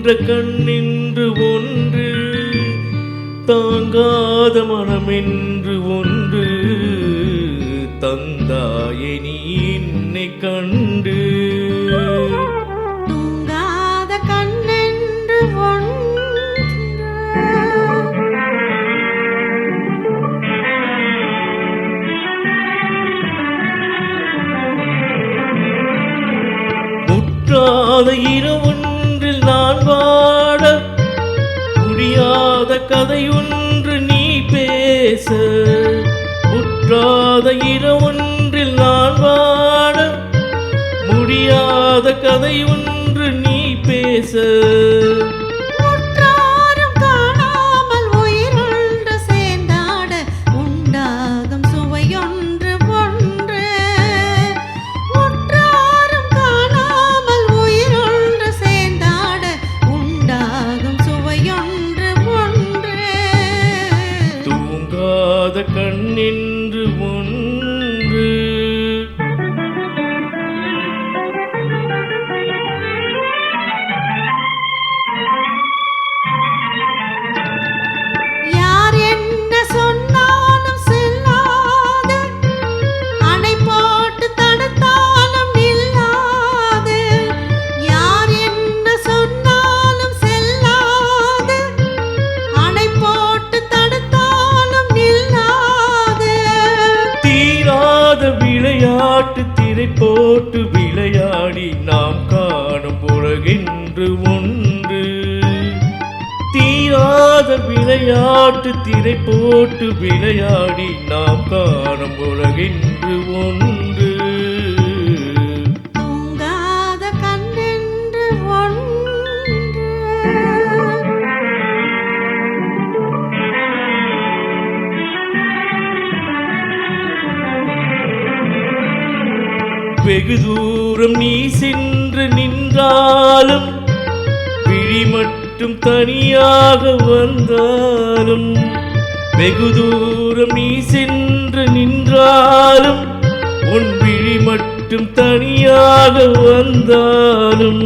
நின்ற கண்ணென்று ஒன்று, தாங்காத மனமென்று ஒன்று தந்தாயே நீ என்னை கண்டு. தூங்காத கண்ணென்று ஒன்று, முற்றாத இரவொன்றில் நான் வாட, முடியாத கதையொன்று நீ பேச. முற்றாத இரவொன்றில் நான் வாட, முடியாத கதையொன்று நீ பேச. முற்றாரும் காணாமல் உயிரொன்று சேர்ந்தாட, உண்டாகும் சுவையொன்று ஒன்று. முற்றாரும் காணாமல் உயிரொன்று சேர்ந்தாட, உண்டாகும் சுவையொன்று ஒன்று. தூங்காத கண்ணென்று ஒன்று. யார் என்ன சொன்னாலும் செல்லாது, அணை போட்டு தடுத்தாலும் நில்லாது. யார் என்ன சொன்னாலும் செல்லாது, அணை போட்டு தடுத்தாலும் நில்லாது. தீராத விளையாட்டு திரை போட்டு விளையாடி நாம் காணும் உலகென்று ஒன்று. தீராத விளையாட்டு திரை போட்டு விளையாடி நாம் காணும் உலகென்று ஒன்று. தூங்காத கண்ணென்று ஒன்று, வெகு தூரம் நீ சென்று நின்றாலும், விழி மட்டும் தனியாக வந்தாலும். வெகு தூரம் நீ சென்று நின்றாலும், உன் விழி மட்டும் தனியாக வந்தாலும்.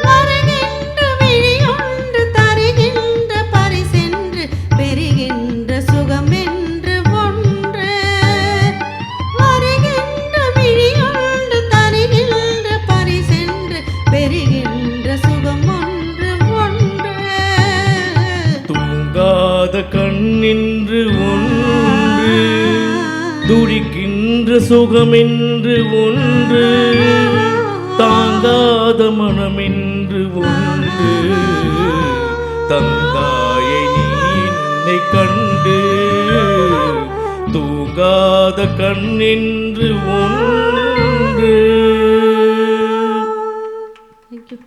வருகின்ற விழியொன்று தருகின்ற பரிசென்று, பெறுகின்ற சுகமென்று ஒன்று. வருகின்ற விழியொன்று தருகின்ற பரிசென்று, பெறுகின்ற சுகம் ஒன்று ஒன்று. தூங்காத கண்ணென்று ஒன்று, துடிக்கின்ற சுகமென்று ஒன்று, தாங்காத மனமென்று ஒன்று தந்தாயை நீ என்னை கண்டு. தூங்காத கண்ணென்று ஒன்று. Thank you.